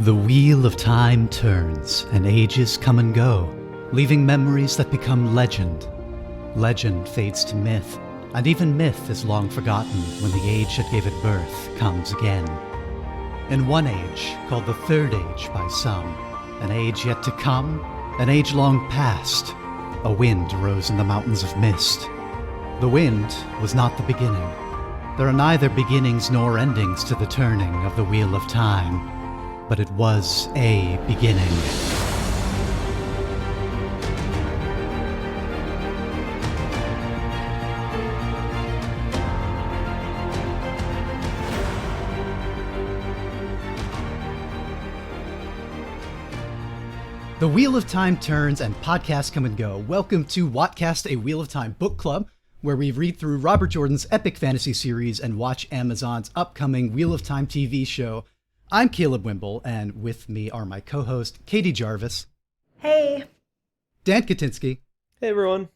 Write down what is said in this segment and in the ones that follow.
The wheel of time turns, and ages come and go, leaving memories that become legend. Legend fades to myth, and even myth is long forgotten when the age that gave it birth comes again. In one age, called the Third Age by some, an age yet to come, an age long past, a wind rose in the mountains of mist. The wind was not the beginning. There are neither beginnings nor endings to the turning of the wheel of time, but it was a beginning. The Wheel of Time turns and podcasts come and go. Welcome to WOTCast, a Wheel of Time book club, where we read through Robert Jordan's epic fantasy series and watch Amazon's upcoming Wheel of Time TV show. I'm Caleb Wimble, and with me are my co-host, Katie Jarvis. Hey. Dan Katinsky. Hey, everyone.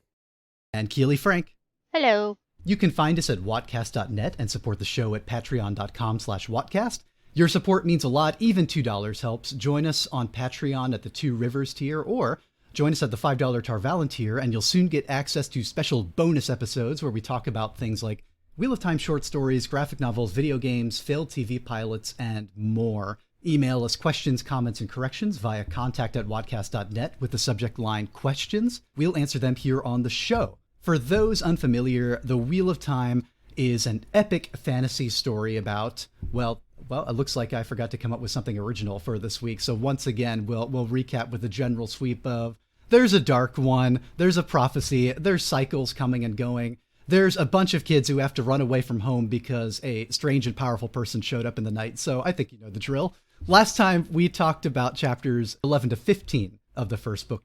And Keely Frank. Hello. You can find us at wotcast.net and support the show at patreon.com/wotcast. Your support means a lot. Even $2 helps. Join us on Patreon at the Two Rivers tier, or join us at the $5 Tarvalon tier, and you'll soon get access to special bonus episodes where we talk about things like Wheel of Time short stories, graphic novels, video games, failed TV pilots, and more. Email us questions, comments, and corrections via contact@wotcast.net with the subject line questions. We'll answer them here on the show. For those unfamiliar, The Wheel of Time is an epic fantasy story about, well, it looks like I forgot to come up with something original for this week. So once again, we'll recap with the general sweep of there's a dark one, there's a prophecy, there's cycles coming and going. There's a bunch of kids who have to run away from home because a strange and powerful person showed up in the night. So I think you know the drill. Last time we talked about chapters 11 to 15 of the first book.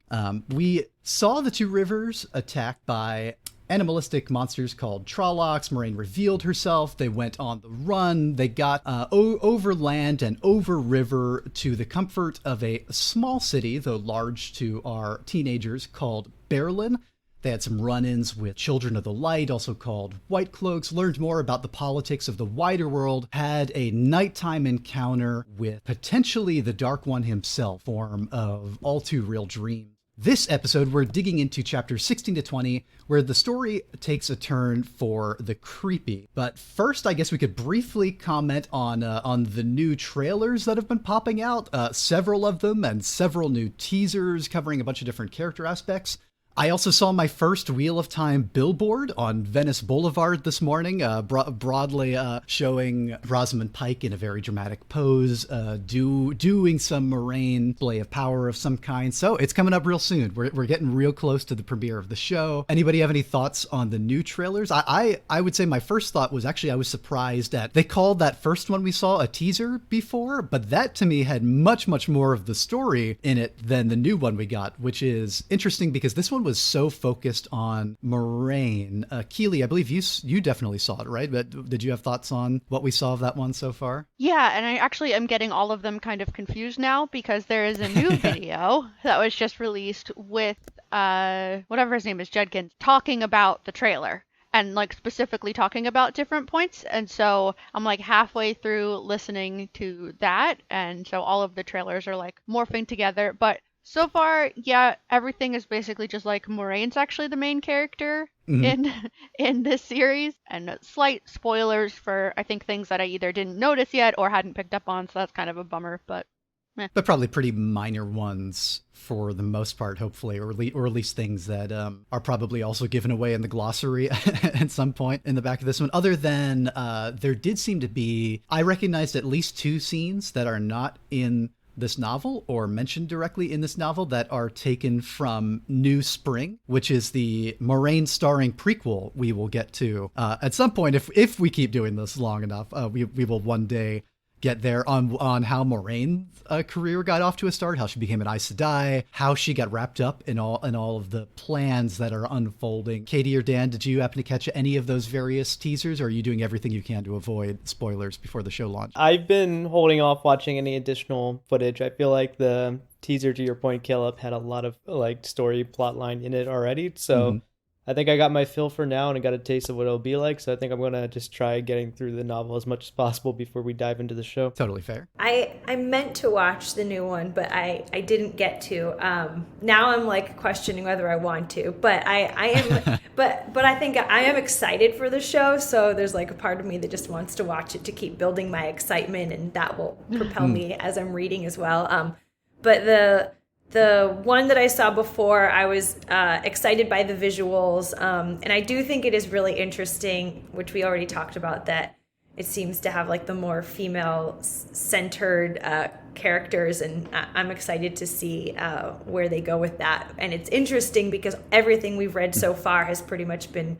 We saw the Two Rivers attacked by animalistic monsters called Trollocs. Moraine revealed herself. They went on the run. They got over land and over river to the comfort of a small city, though large to our teenagers, called Baerlon. They had some run-ins with Children of the Light, also called White Cloaks, learned more about the politics of the wider world, had a nighttime encounter with potentially the Dark One himself, form of all too real dreams. This episode, we're digging into chapters 16 to 20, where the story takes a turn for the creepy. But first, I guess we could briefly comment on the new trailers that have been popping out, several of them, and several new teasers covering a bunch of different character aspects. I also saw my first Wheel of Time billboard on Venice Boulevard this morning, broadly showing Rosamund Pike in a very dramatic pose, doing some Moraine display of power of some kind. So it's coming up real soon. We're getting real close to the premiere of the show. Anybody have any thoughts on the new trailers? I would say my first thought was actually I was surprised that they called that first one we saw a teaser before, but that to me had much, much more of the story in it than the new one we got, which is interesting because this one was so focused on Moraine. Keely, I believe you definitely saw it, right? But did you have thoughts on what we saw of that one so far? Yeah, and I actually am getting all of them kind of confused now because there is a new video that was just released with whatever his name is, Judkins, talking about the trailer and like specifically talking about different points. And so I'm like halfway through listening to that, and so all of the trailers are like morphing together. But so far, yeah, everything is basically just like Moraine's actually the main character in this series, and slight spoilers for I think things that I either didn't notice yet or hadn't picked up on, so that's kind of a bummer, but But probably pretty minor ones for the most part, hopefully, or at least things that are probably also given away in the glossary at some point in the back of this one. Other than there did seem to be, I recognized at least two scenes that are not in this novel or mentioned directly in this novel that are taken from New Spring, which is the Moraine starring prequel we will get to at some point if we keep doing this long enough. We will one day get there on how Moraine's career got off to a start, how she became an Aes Sedai, how she got wrapped up in all of the plans that are unfolding. Katie or Dan, did you happen to catch any of those various teasers, or are you doing everything you can to avoid spoilers before the show launch? I've been holding off watching any additional footage. I feel like the teaser, to your point, Caleb, had a lot of like story plot line in it already. So I think I got my fill for now and I got a taste of what it'll be like. So I think I'm going to just try getting through the novel as much as possible before we dive into the show. Totally fair. I meant to watch the new one, but I didn't get to. Now I'm like questioning whether I want to, but I am, but I think I am excited for the show. So there's like a part of me that just wants to watch it to keep building my excitement, and that will propel me as I'm reading as well. But the one that I saw before, I was excited by the visuals, and I do think it is really interesting, which we already talked about, that it seems to have like the more female-centered characters, and I'm excited to see where they go with that. And it's interesting because everything we've read so far has pretty much been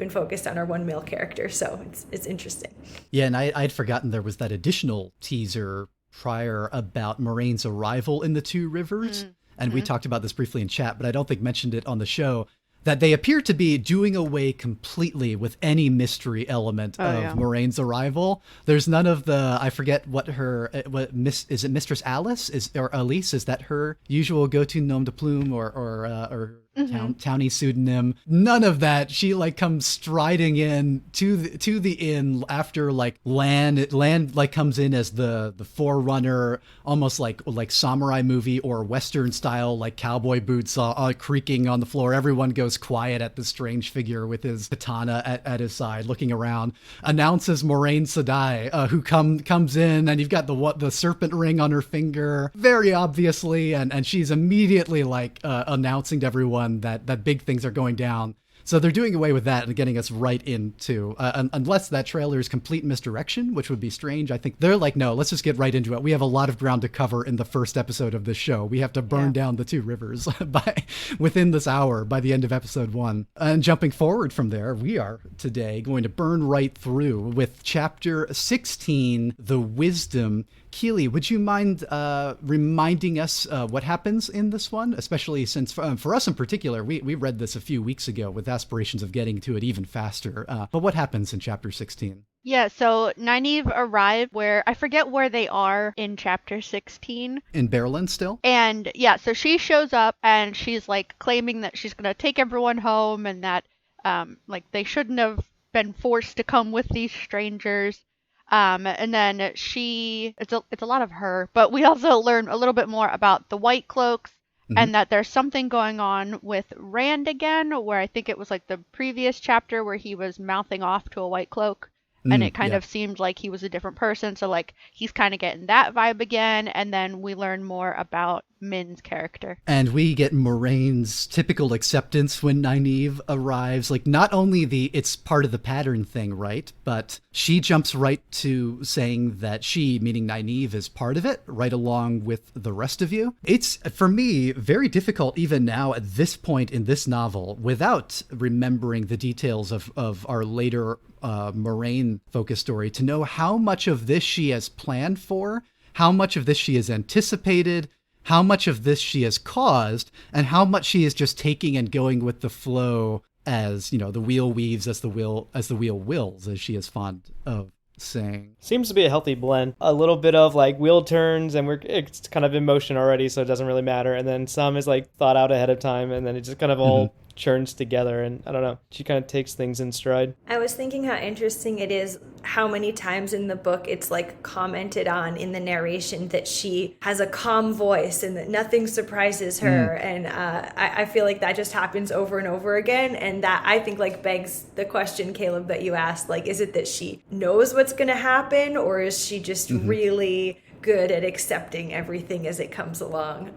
focused on our one male character, so it's interesting. Yeah, and I'd forgotten there was that additional teaser prior about Moraine's arrival in the Two Rivers. And we talked about this briefly in chat, but I don't think mentioned it on the show, that they appear to be doing away completely with any mystery element of Moraine's arrival. There's none of the, I forget what her, is it Mistress Alice? Or Elise? Is that her usual go-to nom de plume or townie pseudonym? None of that. She like comes striding in to the inn after like land like comes in as the forerunner, almost like samurai movie or Western style, like cowboy boots creaking on the floor. Everyone goes quiet at the strange figure with his katana at his side, looking around. Announces Moraine Sedai, who comes in, and you've got the serpent ring on her finger, very obviously, and she's immediately like announcing to everyone that big things are going down. So they're doing away with that and getting us right into, unless that trailer is complete misdirection, which would be strange. I think they're like, no, let's just get right into it. We have a lot of ground to cover in the first episode of this show. We have to burn down the Two Rivers within this hour by the end of episode 1. And jumping forward from there, we are today going to burn right through with chapter 16, The Wisdom. Keely, would you mind reminding us what happens in this one, especially since for us in particular, we read this a few weeks ago with aspirations of getting to it even faster. But what happens in chapter 16? Yeah, so Nynaeve arrived where, I forget where they are in chapter 16. In Baerlon still? And yeah, so she shows up and she's like claiming that she's going to take everyone home and that like they shouldn't have been forced to come with these strangers. And then it's a lot of her, but we also learn a little bit more about the White Cloaks and that there's something going on with Rand again, where I think it was like the previous chapter where he was mouthing off to a White Cloak and it kind of seemed like he was a different person. So like he's kind of getting that vibe again. And then we learn more about Min's character. And we get Moraine's typical acceptance when Nynaeve arrives. Like not only it's part of the pattern thing, right? But she jumps right to saying that she, meaning Nynaeve, is part of it, right along with the rest of you. It's, for me, very difficult even now at this point in this novel, without remembering the details of our later Moraine-focused story, to know how much of this she has planned for, how much of this she has anticipated, how much of this she has caused, and how much she is just taking and going with the flow as, you know, the wheel weaves as the wheel wills, as she is fond of saying. Seems to be a healthy blend. A little bit of like wheel turns and it's kind of in motion already, so it doesn't really matter. And then some is like thought out ahead of time, and then it just kind of all churns together, and I don't know, she kind of takes things in stride. I was thinking how interesting it is how many times in the book it's like commented on in the narration that she has a calm voice and that nothing surprises her, and I feel like that just happens over and over again, and that I think like begs the question, Caleb, that you asked, like, is it that she knows what's going to happen, or is she just really good at accepting everything as it comes along?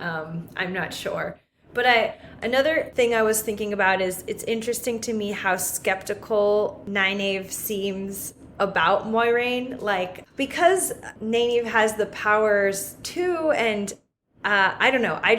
I'm not sure. But another thing I was thinking about is it's interesting to me how skeptical Nynaeve seems about Moiraine. Like, because Nynaeve has the powers too, and I don't know. I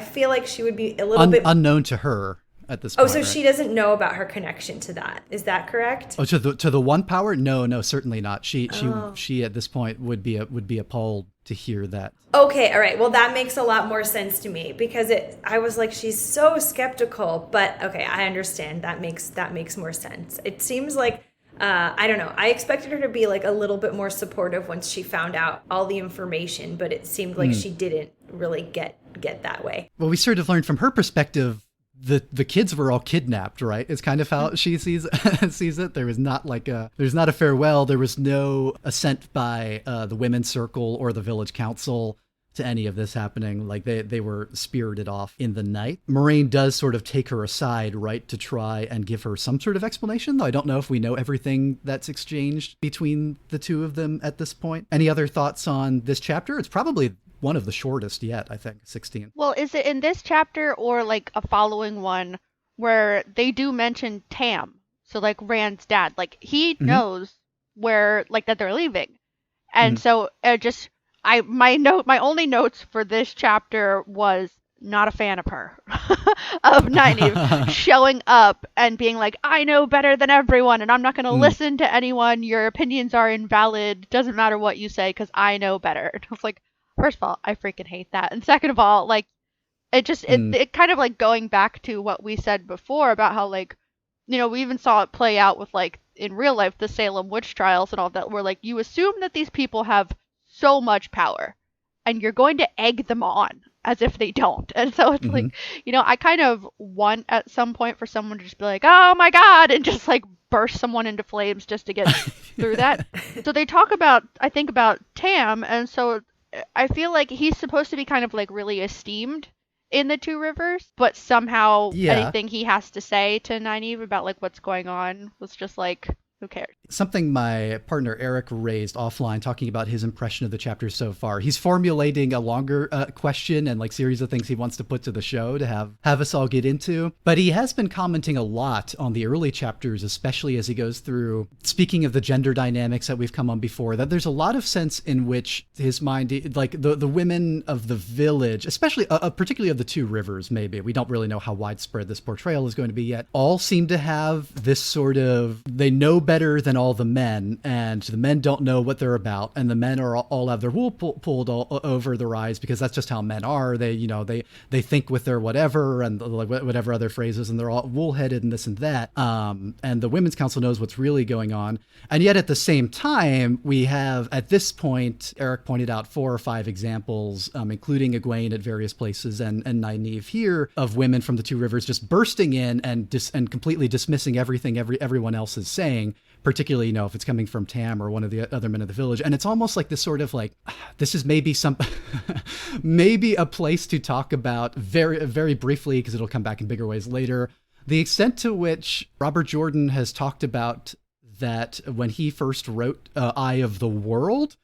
feel like she would be a little bit unknown to her at this point. Oh, so she doesn't know about her connection to that. Is that correct? Oh, to the one power? No, certainly not. She at this point would be appalled to hear that. Okay, all right. Well, that makes a lot more sense to me, because I was like, she's so skeptical, but okay, I understand. That makes more sense. It seems like I don't know. I expected her to be like a little bit more supportive once she found out all the information, but it seemed like she didn't really get that way. Well, we sort of learned from her perspective the kids were all kidnapped, right? It's kind of how she sees it. There was not there's not a farewell. There was no assent by the women's circle or the village council to any of this happening. Like they were spirited off in the night. Moraine does sort of take her aside, right, to try and give her some sort of explanation, though I don't know if we know everything that's exchanged between the two of them at this point. Any other thoughts on this chapter? It's probably one of the shortest yet, I think, 16. Well, is it in this chapter or like a following one where they do mention Tam? So like Rand's dad, like he knows where, like, that they're leaving. And so my only notes for this chapter was not a fan of her, of Nynaeve showing up and being like, I know better than everyone and I'm not going to listen to anyone. Your opinions are invalid. Doesn't matter what you say because I know better. And I was like, first of all, I freaking hate that. And second of all, like, it kind of like going back to what we said before about how, like, you know, we even saw it play out with, like, in real life, the Salem witch trials and all that, where, like, you assume that these people have so much power and you're going to egg them on as if they don't. And so it's like, you know, I kind of want at some point for someone to just be like, oh my God, and just like burst someone into flames just to get through that. So they talk about, I think, about Tam. And so I feel like he's supposed to be kind of like really esteemed in the Two Rivers, but somehow anything he has to say to Nynaeve about like what's going on was just like, who cares? Something my partner Eric raised offline, talking about his impression of the chapters so far. He's formulating a longer question and like series of things he wants to put to the show to have us all get into. But he has been commenting a lot on the early chapters, especially as he goes through, speaking of the gender dynamics that we've come on before, that there's a lot of sense in which his mind, like the women of the village, especially particularly of the Two Rivers, maybe, we don't really know how widespread this portrayal is going to be yet, all seem to have this sort of, they know better than all the men, and the men don't know what they're about, and the men are all have their wool pulled all over their eyes because that's just how men are. They, you know, they think with their whatever and like whatever other phrases, and they're all wool-headed and this and that. And the Women's Council knows what's really going on. And yet at the same time, we have at this point, Eric pointed out 4 or 5 examples, including Egwene at various places and Nynaeve here, of women from the Two Rivers just bursting in and completely dismissing everything everyone else is saying, particularly, you know, if it's coming from Tam or one of the other men of the village. And it's almost like this sort of like, this is maybe maybe a place to talk about very, very briefly, because it'll come back in bigger ways later, the extent to which Robert Jordan has talked about that when he first wrote Eye of the World,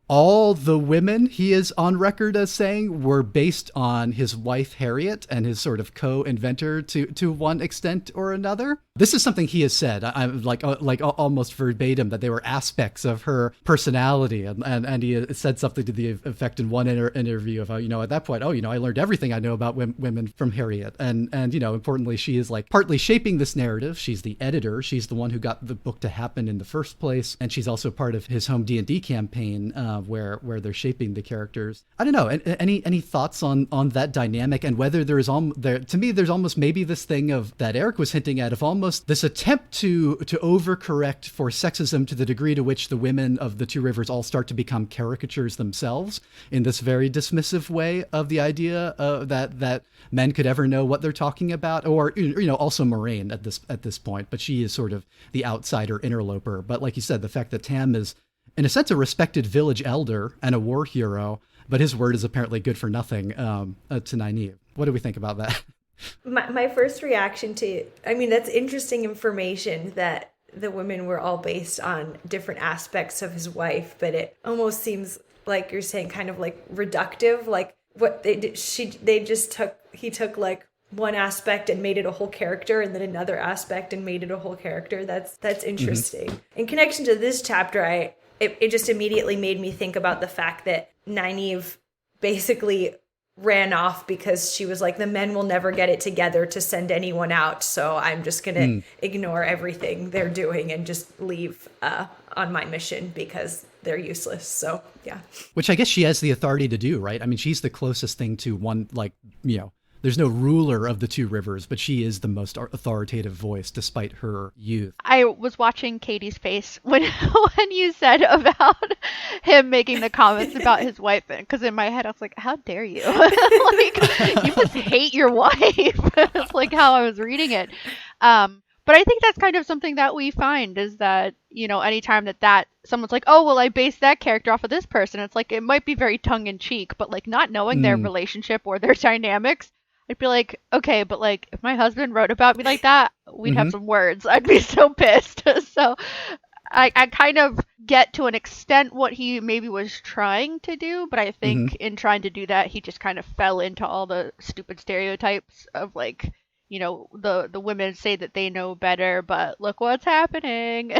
all the women he is on record as saying were based on his wife Harriet and his sort of co-inventor to one extent or another. This is something he has said, I'm like almost verbatim, that they were aspects of her personality, and he said something to the effect in one interview of how, you know, at that point, oh, you know, I learned everything I know about women from Harriet, and you know, importantly, she is like partly shaping this narrative. She's the editor. She's the one who got the book to happen in the first place, and she's also part of his home D&D campaign where they're shaping the characters. I don't know. Any thoughts on that dynamic, and whether there's to me there's almost maybe this thing of that Eric was hinting at, of almost this attempt to overcorrect for sexism to the degree to which the women of the Two Rivers all start to become caricatures themselves in this very dismissive way of the idea that men could ever know what they're talking about, or, you know, also Moraine at this point, but she is sort of the outsider interloper. But like you said, the fact that Tam is in a sense a respected village elder and a war hero, but his word is apparently good for nothing to Nynaeve. What do we think about that? My first reaction to, I mean, that's interesting information that the women were all based on different aspects of his wife, but it almost seems like you're saying kind of like reductive, like what they did, he took like one aspect and made it a whole character, and then another aspect and made it a whole character. That's interesting. In connection to this chapter, it just immediately made me think about the fact that Nynaeve basically ran off because she was like, the men will never get it together to send anyone out, so I'm just gonna ignore everything they're doing and just leave on my mission because they're useless. So yeah, which I guess she has the authority to do, right? I mean, she's the closest thing to one, like, you know, there's no ruler of the two rivers, but she is the most authoritative voice despite her youth. I was watching Katie's face when when you said about him making the comments about his wife, because in my head I was like, how dare you? Like, you must hate your wife. It's like how I was reading it. But I think that's kind of something that we find is that, you know, anytime that someone's like, oh, well, I based that character off of this person, it's like, it might be very tongue in cheek, but like not knowing their relationship or their dynamics, I'd be like, okay, but like if my husband wrote about me like that, we'd have some words. I'd be so pissed. So I kind of get to an extent what he maybe was trying to do, but I think in trying to do that, he just kind of fell into all the stupid stereotypes of like, you know, the women say that they know better, but look what's happening.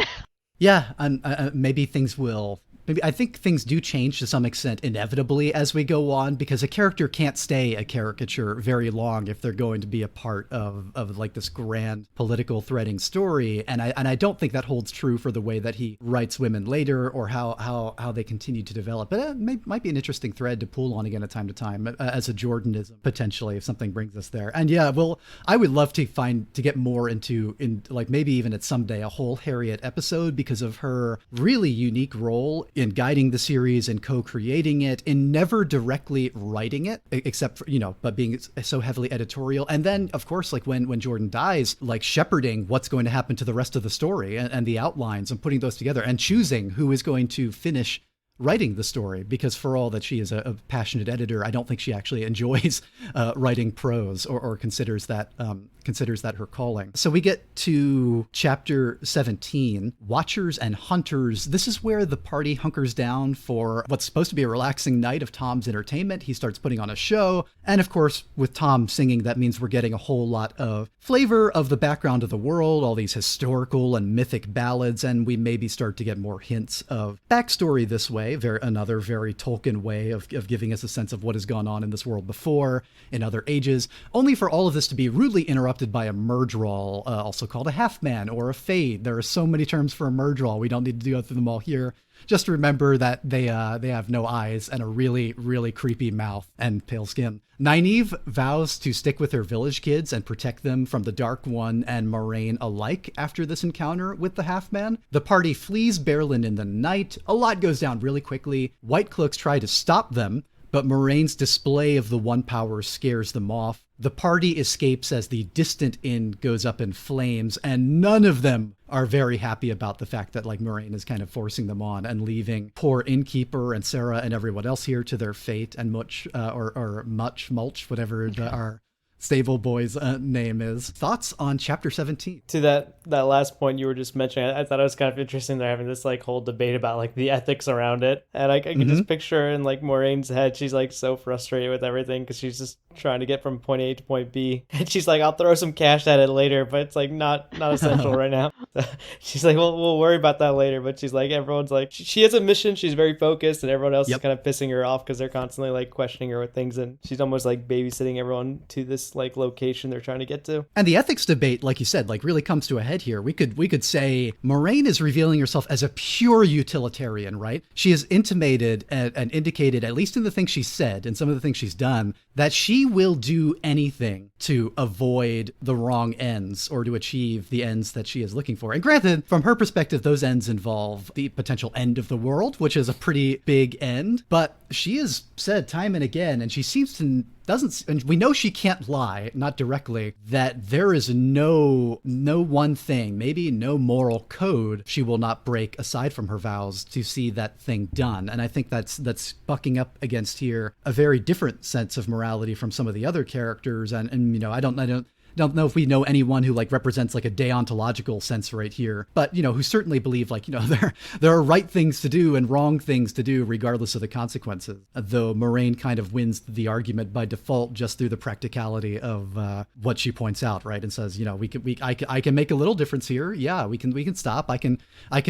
Yeah, and maybe things will. Maybe I think things do change to some extent inevitably as we go on, because a character can't stay a caricature very long if they're going to be a part of like this grand political threading story. And I don't think that holds true for the way that he writes women later or how they continue to develop. But it might be an interesting thread to pull on again at time to time as a Jordanism potentially if something brings us there. And yeah, well, I would love to get more into like maybe even at someday a whole Harriet episode because of her really unique role in guiding the series and co-creating it, in never directly writing it, except for, you know, but being so heavily editorial. And then, of course, like when Jordan dies, like shepherding what's going to happen to the rest of the story and the outlines and putting those together and choosing who is going to finish writing the story, because for all that she is a passionate editor, I don't think she actually enjoys writing prose or considers that her calling. So we get to chapter 17, Watchers and Hunters. This is where the party hunkers down for what's supposed to be a relaxing night of Tom's entertainment. He starts putting on a show. And of course, with Tom singing, that means we're getting a whole lot of flavor of the background of the world, all these historical and mythic ballads, and we maybe start to get more hints of backstory this way. Another very Tolkien way of giving us a sense of what has gone on in this world before, in other ages, only for all of this to be rudely interrupted by a murdral, also called a half-man or a fade. There are so many terms for a murdral. We don't need to go through them all here. Just remember that they have no eyes and a really, really creepy mouth and pale skin. Nynaeve vows to stick with her village kids and protect them from the Dark One and Moraine alike after this encounter with the half-man. The party flees Baerlon in the night. A lot goes down really quickly. White Cloaks try to stop them, but Moraine's display of the One Power scares them off. The party escapes as the distant inn goes up in flames, and none of them are very happy about the fact that like Moraine is kind of forcing them on and leaving poor innkeeper and Sarah and everyone else here to their fate, and Mulch, whatever our stable boy's name is. Thoughts on chapter 17? To that last point you were just mentioning, I thought it was kind of interesting. They're having this like whole debate about like the ethics around it, and I can just picture in like Moraine's head, she's like so frustrated with everything because she's just trying to get from point A to point B, and she's like, I'll throw some cash at it later, but it's like not essential right now. So she's like, well, we'll worry about that later. But she's like, everyone's like, she has a mission, she's very focused, and everyone else is kind of pissing her off because they're constantly like questioning her with things, and she's almost like babysitting everyone to this like location they're trying to get to. And the ethics debate, like you said, like really comes to a head here. We could say Moraine is revealing herself as a pure utilitarian, right? She has intimated and indicated, at least in the things she said and some of the things she's done, that she will do anything to avoid the wrong ends or to achieve the ends that she is looking for. And granted, from her perspective, those ends involve the potential end of the world, which is a pretty big end. But she has said time and again, and she seems to and we know she can't lie, not directly, that there is no one thing, maybe no moral code she will not break aside from her vows to see that thing done. And I think that's bucking up against here a very different sense of morality from some of the other characters. And you know, I don't know if we know anyone who like represents like a deontological sense right here, but you know, who certainly believe like, you know, there are right things to do and wrong things to do regardless of the consequences. Though Moraine kind of wins the argument by default just through the practicality of what she points out, right? And says, you know, I can make a little difference here. Yeah, we can stop. I can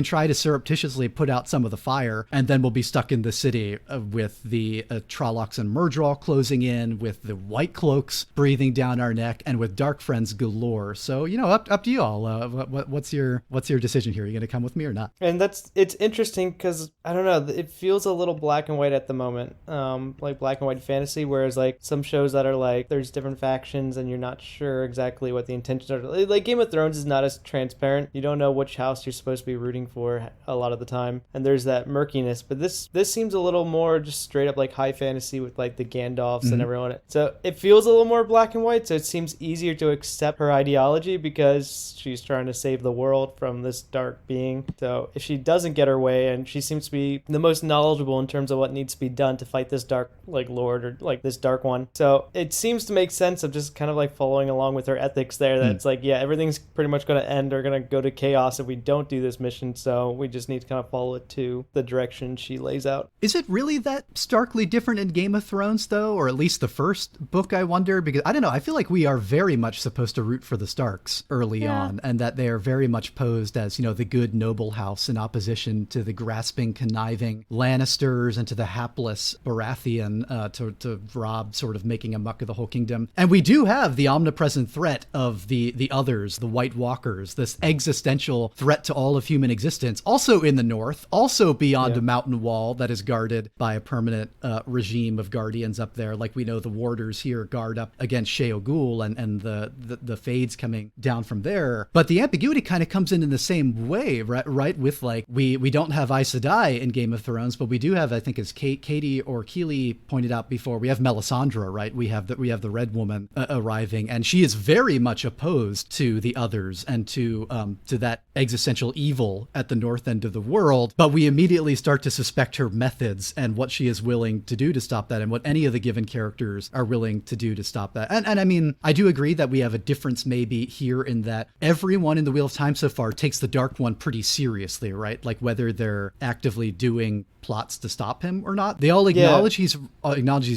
try to surreptitiously put out some of the fire, and then we'll be stuck in the city with the Trollocs and Murdral closing in, with the White Cloaks breathing down our neck, and with Dark Stark friends galore. So, up to you all. What's your decision here? Are you going to come with me or not? And it's interesting because, I don't know, it feels a little black and white at the moment, like black and white fantasy, whereas like some shows that are like there's different factions and you're not sure exactly what the intentions are. Like Game of Thrones is not as transparent. You don't know which house you're supposed to be rooting for a lot of the time, and there's that murkiness. But this seems a little more just straight up like high fantasy with like the Gandalfs and everyone. So it feels a little more black and white, so it seems easier to accept her ideology because she's trying to save the world from this dark being. So if she doesn't get her way, and she seems to be the most knowledgeable in terms of what needs to be done to fight this dark like lord or like this dark one, so it seems to make sense of just kind of like following along with her ethics there, that it's like, yeah, everything's pretty much going to end or going to go to chaos if we don't do this mission, so we just need to kind of follow it to the direction she lays out. Is it really that starkly different in Game of Thrones, though? Or at least the first book, I wonder? Because, I don't know, I feel like we are very much supposed to root for the Starks early on, and that they are very much posed as, the good noble house in opposition to the grasping, conniving Lannisters and to the hapless Baratheon, to Robb sort of making a muck of the whole kingdom. And we do have the omnipresent threat of the others, the White Walkers, this existential threat to all of human existence, also in the north, also beyond a mountain wall that is guarded by a permanent regime of guardians up there. Like we know the warders here guard up against Sheol and the Fades coming down from there. But the ambiguity kind of comes in the same way, right? With like, we don't have Aes Sedai in Game of Thrones, but we do have, I think as Katie or Keely pointed out before, we have Melisandre, right? We have the Red Woman arriving, and she is very much opposed to the others and to that existential evil at the north end of the world. But we immediately start to suspect her methods and what she is willing to do to stop that, and what any of the given characters are willing to do to stop that. And I mean, I do agree that we have a difference maybe here in that everyone in the Wheel of Time so far takes the Dark One pretty seriously, right? Like whether they're actively doing plots to stop him or not, they all acknowledge he's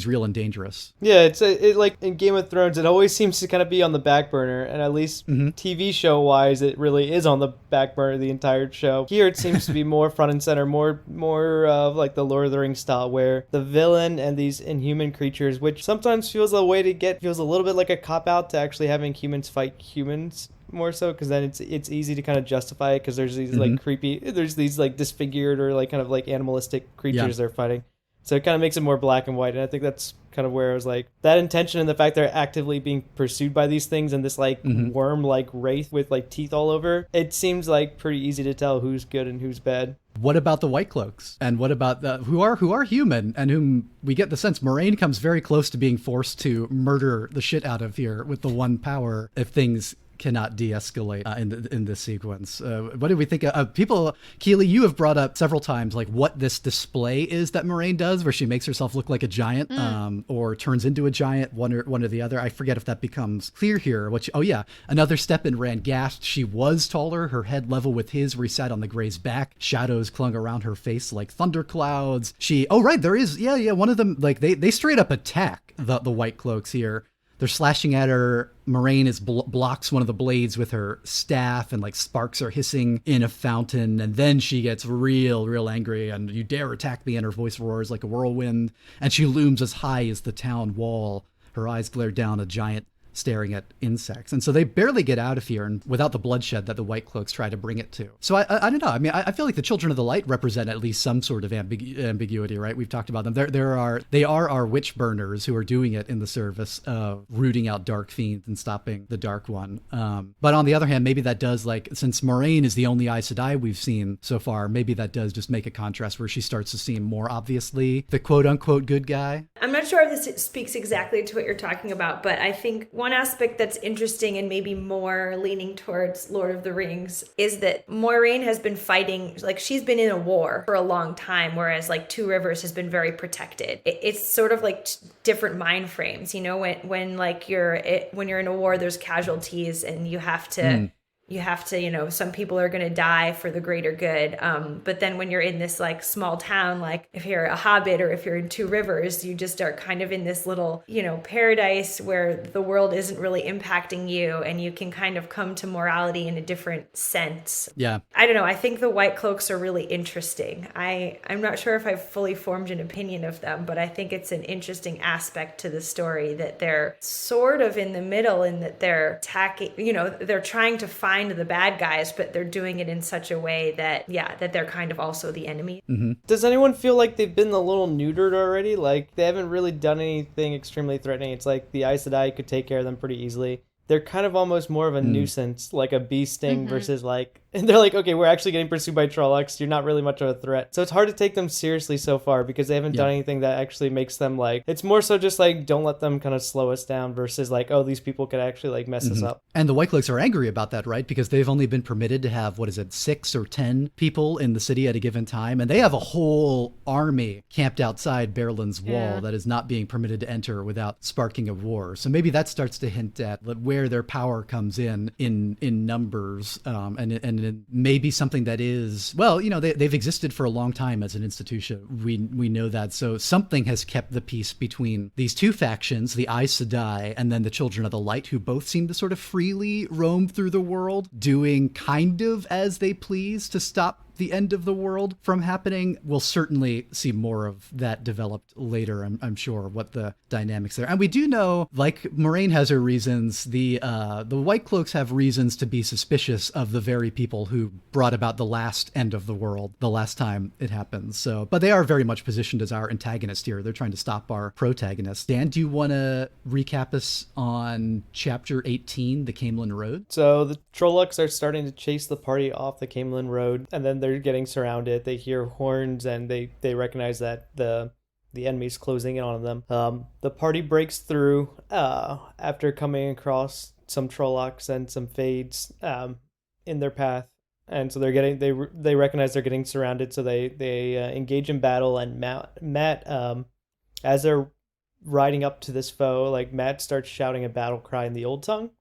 real and dangerous. Yeah, it's like in Game of Thrones, it always seems to kind of be on the back burner, and at least TV show wise, it really is on the back burner the entire show. Here, it seems to be more front and center, more of like the Lord of the Rings style, where the villain and these inhuman creatures, which sometimes feels a little bit like a cop out to actually having humans fight humans. More so, because then it's easy to kind of justify it, because there's these like creepy, there's these like disfigured or like kind of like animalistic creatures they're fighting. So it kind of makes it more black and white, and I think that's kind of where I was like, that intention and the fact they're actively being pursued by these things and this like worm-like wraith with like teeth all over, it seems like pretty easy to tell who's good and who's bad. What about the White Cloaks? And what about who are human and whom we get the sense Moiraine comes very close to being forced to murder the shit out of here with the one power if things cannot de-escalate in this sequence. What do we think of people? Keely, you have brought up several times like what this display is that Moiraine does, where she makes herself look like a giant, or turns into a giant, one or the other. I forget if that becomes clear here. Another step in Rangast. She was taller, her head level with his, where he sat on the Grey's back. Shadows clung around her face like thunderclouds. There is one of them, like they straight up attack the White Cloaks here. They're slashing at her. Moiraine blocks one of the blades with her staff, and like sparks are hissing in a fountain. And then she gets real angry, and you dare attack me, and her voice roars like a whirlwind. And she looms as high as the town wall. Her eyes glare down, a giant staring at insects. And so they barely get out of here, and without the bloodshed that the White Cloaks try to bring it to. So I don't know. I mean, I feel like the Children of the Light represent at least some sort of ambiguity, right? We've talked about them. They are our witch burners who are doing it in the service of rooting out dark fiends and stopping the Dark One. But on the other hand, maybe that does, like, since Moiraine is the only Aes Sedai we've seen so far, maybe that does just make a contrast where she starts to seem more obviously the quote-unquote good guy. I'm not sure if this speaks exactly to what you're talking about, but I think one aspect that's interesting and maybe more leaning towards Lord of the Rings is that Moiraine has been fighting, like she's been in a war for a long time, whereas like Two Rivers has been very protected. It's sort of like different mind frames, when you're in a war, there's casualties and you have to you have to, some people are going to die for the greater good. But then when you're in this like small town, like if you're a hobbit or if you're in Two Rivers, you just are kind of in this little, paradise where the world isn't really impacting you, and you can kind of come to morality in a different sense. Yeah. I don't know. I think the White Cloaks are really interesting. I'm not sure if I've fully formed an opinion of them, but I think it's an interesting aspect to the story that they're sort of in the middle, in that they're attacking, they're trying to find the bad guys, but they're doing it in such a way that, that they're kind of also the enemy. Mm-hmm. Does anyone feel like they've been a little neutered already? Like, they haven't really done anything extremely threatening. It's like the Aes Sedai could take care of them pretty easily. They're kind of almost more of a nuisance, like a bee sting versus like, and they're like, okay, we're actually getting pursued by Trollocs. You're not really much of a threat. So it's hard to take them seriously so far because they haven't done anything that actually makes them like, it's more so just like, don't let them kind of slow us down versus like, oh, these people could actually like mess us up. And the White Cloaks are angry about that, right? Because they've only been permitted to have, 6 or 10 people in the city at a given time. And they have a whole army camped outside Baerlon's wall that is not being permitted to enter without sparking a war. So maybe that starts to hint at where their power comes in numbers, and maybe something that is, they've existed for a long time as an institution. We know that. So something has kept the peace between these two factions, the Aes Sedai and then the Children of the Light, who both seem to sort of freely roam through the world, doing kind of as they please to stop the end of the world from happening. We'll certainly see more of that developed later, I'm sure, what the dynamics there. And we do know, like Moraine has her reasons, the White Cloaks have reasons to be suspicious of the very people who brought about the last end of the world, the last time it happens. So, but they are very much positioned as our antagonist here. They're trying to stop our protagonist. Dan, do you want to recap us on chapter 18, the Camelin Road? So the Trollocs are starting to chase the party off the Camelin Road, and then they're getting surrounded. They hear horns and they recognize that the enemy's closing in on them. The party breaks through after coming across some Trollocs and some Fades in their path, and so they recognize they're getting surrounded. So they engage in battle, and Matt as they're riding up to this foe, like Matt starts shouting a battle cry in the Old Tongue,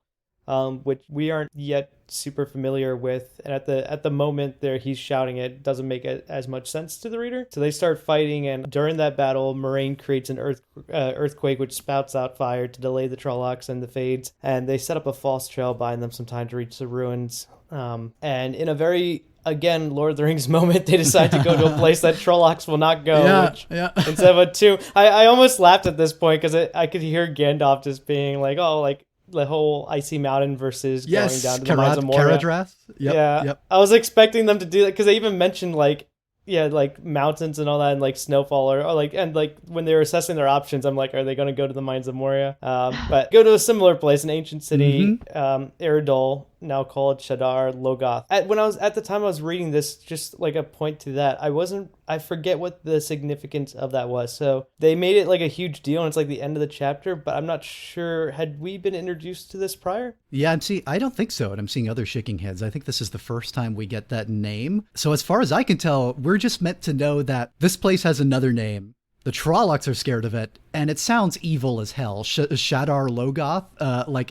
which we aren't yet super familiar with, and at the moment there he's shouting it doesn't make as much sense to the reader. So they start fighting, and during that battle Moraine creates an earthquake which spouts out fire to delay the Trollocs and the Fades, and they set up a false trail, buying them some time to reach the ruins. And in a very, again, Lord of the Rings moment, they decide to go to a place that Trollocs will not go, instead of a tomb. I almost laughed at this point because I could hear Gandalf just being like, oh, like the whole Icy Mountain versus going down to the Mines of Moria. Yep. I was expecting them to do that because they even mentioned like mountains and all that, and like snowfall or like, and like when they were assessing their options, I'm like, are they going to go to the Mines of Moria? But go to a similar place, an ancient city, Eridol, now called Shadar Logoth. At the time I was reading this, just like a point to that, I forget what the significance of that was. So they made it like a huge deal, and it's like the end of the chapter, but I'm not sure, had we been introduced to this prior? Yeah, I don't think so, and I'm seeing other shaking heads. I think this is the first time we get that name. So as far as I can tell, we're just meant to know that this place has another name. The Trollocs are scared of it, and it sounds evil as hell. Shadar Logoth,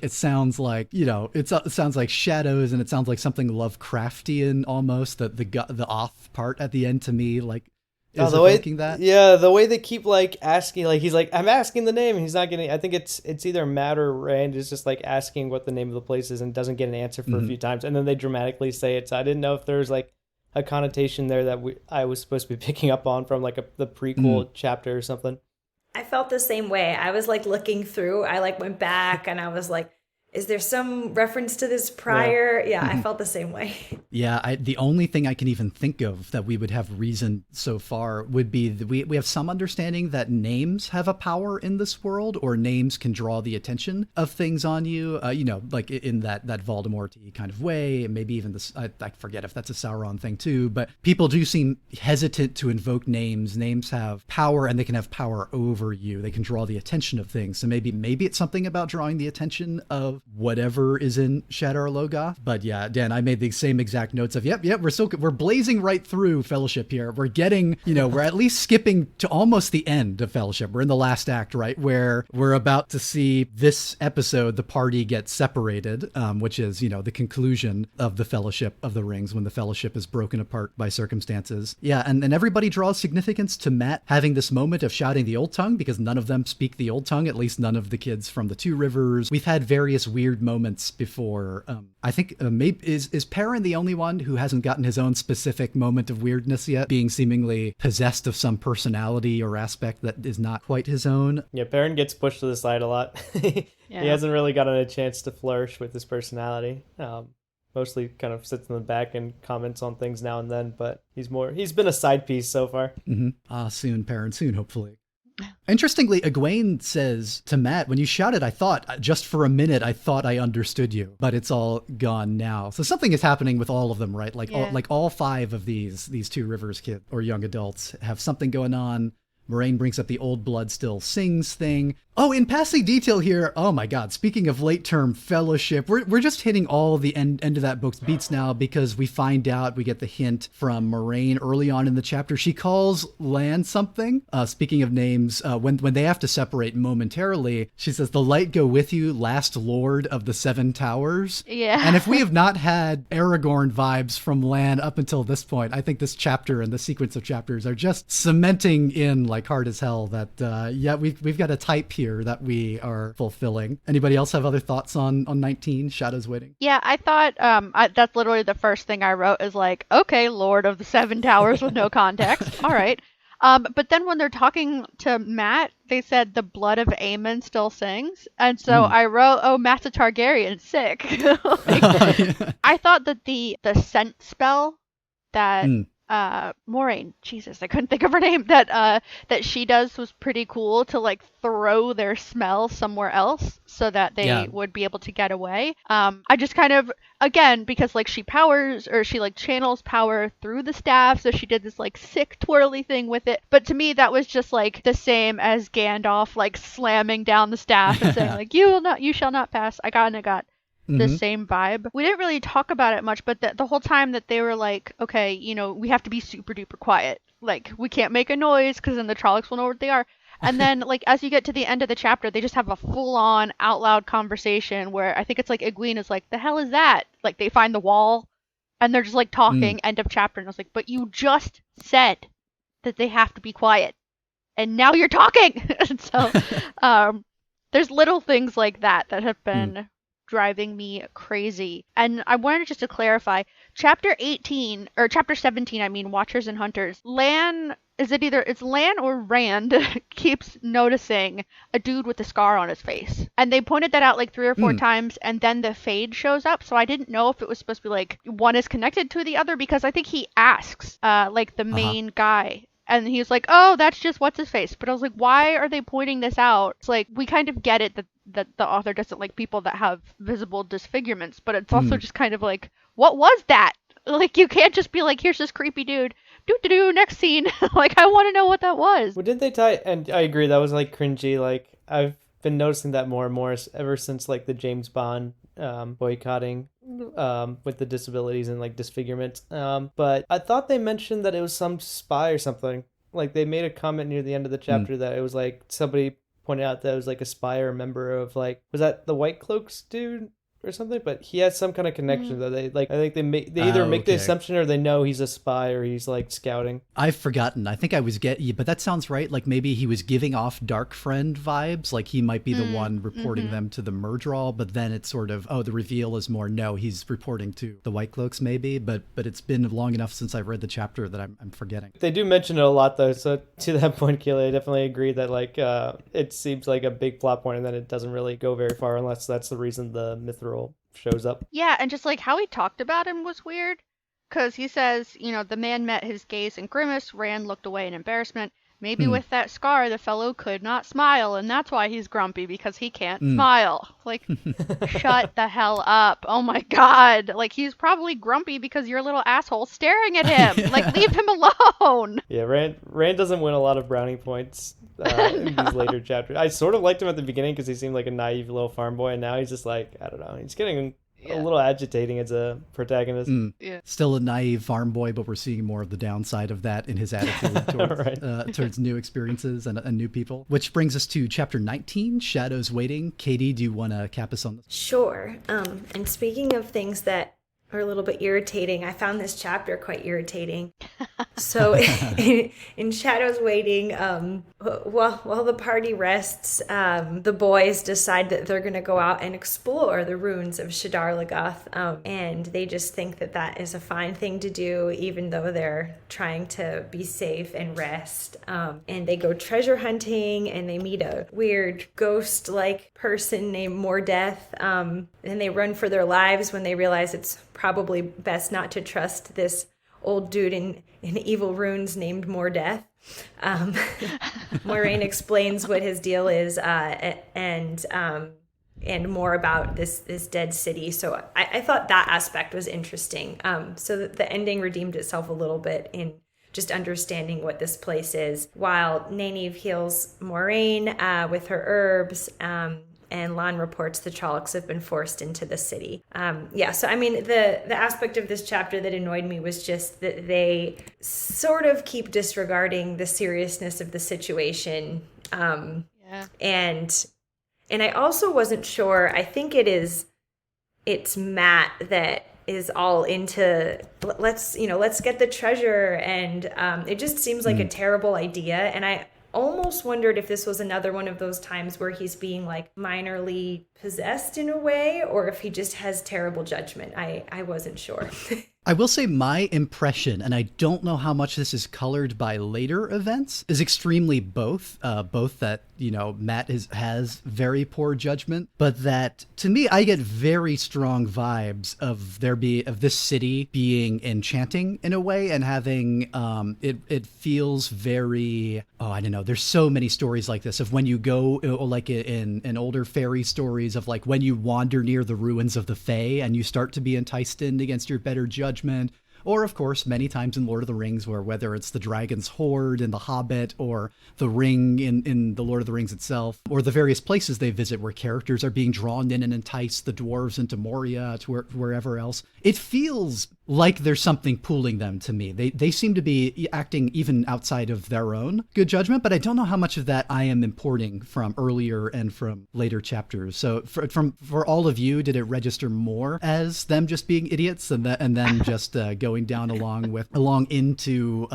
it sounds like, it sounds like shadows, and it sounds like something Lovecraftian almost. The off part at the end to me, like, is evoking that. Yeah, the way they keep like asking, like he's like, I'm asking the name, and he's not getting. I think it's either Matt or Rand is just like asking what the name of the place is and doesn't get an answer for a few times, and then they dramatically say it. So I didn't know if there's like a connotation there that I was supposed to be picking up on from like the prequel chapter or something. I felt the same way. I was like looking through, I like went back and I was like, is there some reference to this prior? Yeah, I felt the same way. Yeah, the only thing I can even think of that we would have reason so far would be that we have some understanding that names have a power in this world, or names can draw the attention of things on you, like in that Voldemort-y kind of way. Maybe even this, I forget if that's a Sauron thing too, but people do seem hesitant to invoke names. Names have power, and they can have power over you. They can draw the attention of things. So maybe it's something about drawing the attention of whatever is in Shadar Logoth. But yeah, Dan, I made the same exact back notes of, yep, we're blazing right through Fellowship here. We're getting, we're at least skipping to almost the end of Fellowship. We're in the last act, right, where we're about to see this episode, the party gets separated, which is, the conclusion of the Fellowship of the Rings, when the Fellowship is broken apart by circumstances. Yeah, and everybody draws significance to Mat having this moment of shouting the Old Tongue, because none of them speak the Old Tongue, at least none of the kids from the Two Rivers. We've had various weird moments before. I think maybe is Perrin the only one who hasn't gotten his own specific moment of weirdness yet, being seemingly possessed of some personality or aspect that is not quite his own? Yeah, Perrin gets pushed to the side a lot. Yeah. He hasn't really gotten a chance to flourish with his personality. Mostly kind of sits in the back and comments on things now and then, but he's been a side piece so far. Mm-hmm. Soon, Perrin, soon, hopefully. Interestingly, Egwene says to Mat, when you shouted, just for a minute, I thought I understood you, but it's all gone now. So something is happening with all of them, right? All 5 of these Two Rivers kids or young adults have something going on. Moraine brings up the old blood still sings thing. Oh, in passing detail here, oh my God, speaking of late-term Fellowship, we're just hitting all the end of that book's beats now, because we find out, we get the hint from Moraine early on in the chapter. She calls Lan something. Speaking of names, when they have to separate momentarily, she says, "The light go with you, last lord of the Seven Towers." Yeah. And if we have not had Aragorn vibes from Lan up until this point, I think this chapter and the sequence of chapters are just cementing in like hard as hell that, we've got a type here that we are fulfilling. Anybody else have other thoughts on 19, Shadows Waiting? Yeah, I thought that's literally the first thing I wrote is like, okay, Lord of the Seven Towers with no context. All right. But then when they're talking to Mat, they said the blood of Aemon still sings. And so I wrote, oh, Mat's a Targaryen, sick. I thought that the scent spell that Moraine, Jesus, I couldn't think of her name, that she does was pretty cool, to like throw their smell somewhere else so that they would be able to get away. I just kind of, again, because like she like channels power through the staff, so she did this like sick twirly thing with it. But to me, that was just like the same as Gandalf like slamming down the staff and saying like, you shall not pass. I got the same vibe. We didn't really talk about it much, but the whole time that they were like, okay, we have to be super duper quiet. Like, we can't make a noise because then the Trollocs will know what they are. And then, like, as you get to the end of the chapter, they just have a full-on, out-loud conversation where I think it's like Egwene is like, the hell is that? Like, they find the wall, and they're just, like, talking, end of chapter. And I was like, but you just said that they have to be quiet. And now you're talking! And so, there's little things like that have been driving me crazy. And I wanted just to clarify, chapter 17, Watchers and Hunters, it's Lan or Rand keeps noticing a dude with a scar on his face. And they pointed that out like 3 or 4 times, and then the fade shows up. So I didn't know if it was supposed to be like one is connected to the other, because I think he asks like the main guy. And he was like, oh, that's just what's his face. But I was like, why are they pointing this out? It's like, we kind of get it that the author doesn't like people that have visible disfigurements, but it's also just kind of like, what was that? Like, you can't just be like, here's this creepy dude. Next scene. Like, I want to know what that was. Well, did they tie? And I agree, that was like cringy. Like, I've been noticing that more and more ever since like the James Bond boycotting with the disabilities and like disfigurement. But I thought they mentioned that it was some spy or something. Like, they made a comment near the end of the chapter that it was like somebody pointed out that it was like a spy or a member of like, was that the White Cloaks dude or something? But he has some kind of connection that they like. I think they either make the assumption or they know he's a spy or he's like scouting. I've forgotten. I think I was but that sounds right. Like, maybe he was giving off Dark Friend vibes. Like, he might be the one reporting them to the Murdral, but then it's sort of, the reveal is more, no, he's reporting to the White Cloaks maybe, but it's been long enough since I've read the chapter that I'm forgetting. They do mention it a lot though, so to that point, Keely, I definitely agree that like it seems like a big plot point and then it doesn't really go very far unless that's the reason the Mithril shows up. Yeah, and just like how he talked about him was weird, because he says, the man met his gaze and grimace, Rand looked away in embarrassment. Maybe with that scar, the fellow could not smile, and that's why he's grumpy, because he can't smile. Like, shut the hell up. Oh my god. Like, he's probably grumpy because you're a little asshole staring at him. Like, leave him alone. Yeah, Rand doesn't win a lot of brownie points in these later chapters. I sort of liked him at the beginning because he seemed like a naive little farm boy, and now he's just like, I don't know, he's getting a little agitating as a protagonist. Yeah. Still a naive farm boy, but we're seeing more of the downside of that in his attitude towards, towards new experiences and new people. Which brings us to chapter 19, Shadows Waiting. Katie, do you want to cap us on this? Sure. And speaking of things that are a little bit irritating, I found this chapter quite irritating. So in Shadows Waiting, while the party rests, the boys decide that they're going to go out and explore the ruins of Shadar Logoth, and they just think that that is a fine thing to do, even though they're trying to be safe and rest. And they go treasure hunting, and they meet a weird ghost-like person named Mordeth, and they run for their lives when they realize it's probably best not to trust this old dude in evil runes named Mordeth. Moiraine explains what his deal is, and more about this dead city. So I thought that aspect was interesting. So that the ending redeemed itself a little bit in just understanding what this place is, while Nynaeve heals Moiraine with her herbs. And Lan reports the Trollocs have been forced into the city. So I mean, the aspect of this chapter that annoyed me was just that they sort of keep disregarding the seriousness of the situation. And I also wasn't sure. I think it's Matt that is all into let's get the treasure, and it just seems like a terrible idea. And I almost wondered if this was another one of those times where he's being like minorly possessed in a way, or if he just has terrible judgment. I wasn't sure. I will say my impression, and I don't know how much this is colored by later events, is extremely both that, Matt has very poor judgment, but that to me, I get very strong vibes of this city being enchanting in a way, and having, it feels very, I don't know. There's so many stories like this of when you go, like in older fairy stories of like when you wander near the ruins of the Fae and you start to be enticed in against your better judgment. Or, of course, many times in Lord of the Rings, where whether it's the dragon's hoard in The Hobbit, or the ring in the Lord of the Rings itself, or the various places they visit where characters are being drawn in and entice the dwarves into Moria, to wherever else, it feels like there's something pulling them to me. They seem to be acting even outside of their own good judgment, but I don't know how much of that I am importing from earlier and from later chapters. So for all of you, did it register more as them just being idiots and then just going down along into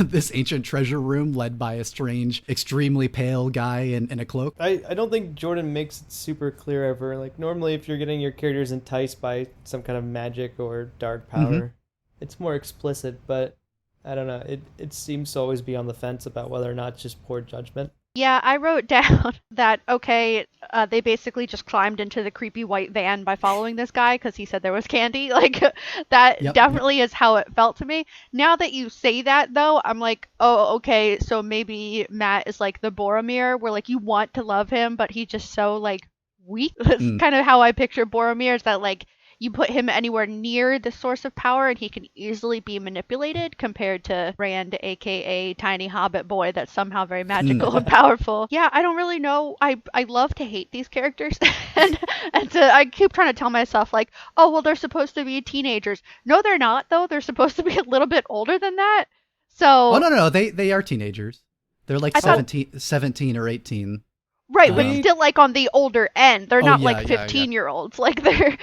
this ancient treasure room led by a strange, extremely pale guy in a cloak? I don't think Jordan makes it super clear ever. Like, normally if you're getting your characters enticed by some kind of magic or dark power, it's more explicit, but I don't know. It seems to always be on the fence about whether or not it's just poor judgment. Yeah, I wrote down that, they basically just climbed into the creepy white van by following this guy because he said there was candy. Like, that definitely is how it felt to me. Now that you say that, though, I'm like, oh, okay, so maybe Matt is like the Boromir, where, like, you want to love him, but he's just so, like, weak. That's kind of how I picture Boromir, is that, like, you put him anywhere near the source of power and he can easily be manipulated, compared to Rand, aka Tiny Hobbit Boy, that's somehow very magical and powerful. Yeah, I don't really know. I love to hate these characters. and I keep trying to tell myself, like, oh, well, they're supposed to be teenagers. No, they're not, though. They're supposed to be a little bit older than that. So... Oh, no. They are teenagers. They're like 17 or 18. Right, but still, like, on the older end. They're not like 15-year-olds. Like, they're,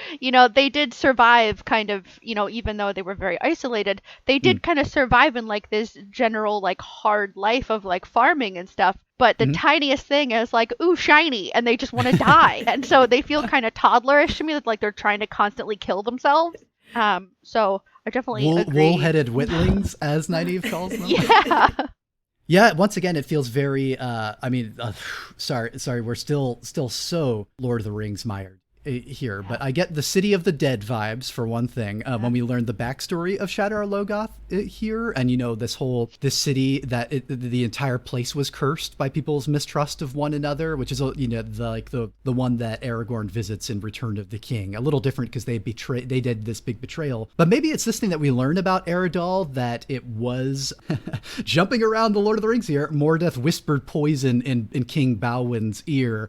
they did survive kind of, even though they were very isolated, they did kind of survive in, like, this general, like, hard life of, like, farming and stuff. But the tiniest thing is, like, ooh, shiny, and they just want to die. And so they feel kind of toddlerish to me, like they're trying to constantly kill themselves. So I definitely agree. Wool-headed witlings, as Nynaeve calls them. Yeah. Yeah, once again, it feels very, sorry, we're still so Lord of the Rings mired here, but I get the City of the Dead vibes, for one thing, when we learned the backstory of Shadar Logoth here, and this city that the entire place was cursed by people's mistrust of one another, which is the one that Aragorn visits in Return of the King. A little different because they did this big betrayal, but maybe it's this thing that we learn about Eredal, that it was jumping around the Lord of the Rings here. Mordeth whispered poison in King Balwin's ear,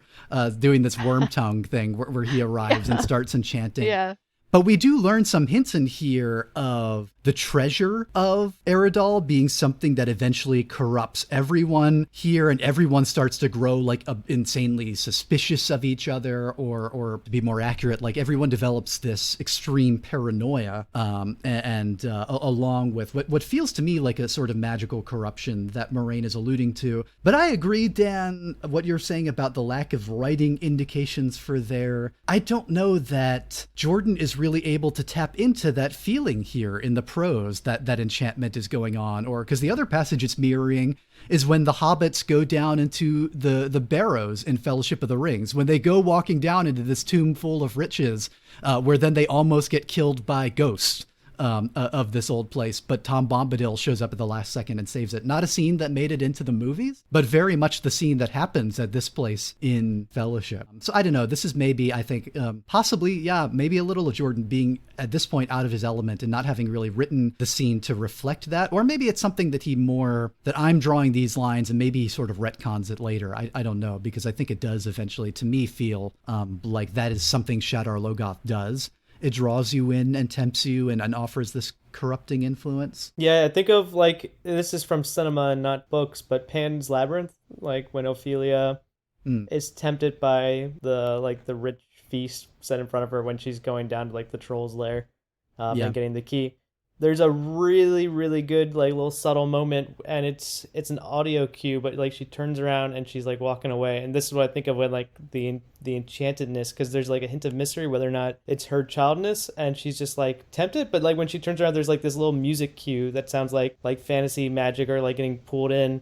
doing this worm tongue thing where he arrives and starts enchanting. Yeah. But we do learn some hints in here of the treasure of Eridal being something that eventually corrupts everyone here, and everyone starts to grow like insanely suspicious of each other, or to be more accurate, like everyone develops this extreme paranoia, along with what feels to me like a sort of magical corruption that Moraine is alluding to. But I agree, Dan, what you're saying about the lack of writing indications for there. I don't know that Jordan is really able to tap into that feeling here in the prose that enchantment is going on, or because the other passage it's mirroring is when the hobbits go down into the barrows in Fellowship of the Rings, when they go walking down into this tomb full of riches, where then they almost get killed by ghosts of this old place, but Tom Bombadil shows up at the last second and saves it. Not a scene that made it into the movies, but very much the scene that happens at this place in Fellowship. So I don't know, this is maybe, I think, possibly, maybe a little of Jordan being at this point out of his element and not having really written the scene to reflect that, or maybe it's something that that I'm drawing these lines and maybe he sort of retcons it later. I don't know, because I think it does eventually, to me, feel like that is something Shadar Logoth does. It draws you in and tempts you and offers this corrupting influence. Yeah, think of, like, this is from cinema and not books, but Pan's Labyrinth, like when Ophelia is tempted by the rich feast set in front of her when she's going down to like the troll's lair and getting the key. There's a really, really good, like, little subtle moment, and it's an audio cue, but like she turns around and she's like walking away, and this is what I think of when like the enchantedness, because there's like a hint of mystery whether or not it's her childness, and she's just like tempted, but like when she turns around, there's like this little music cue that sounds like fantasy magic or like getting pulled in,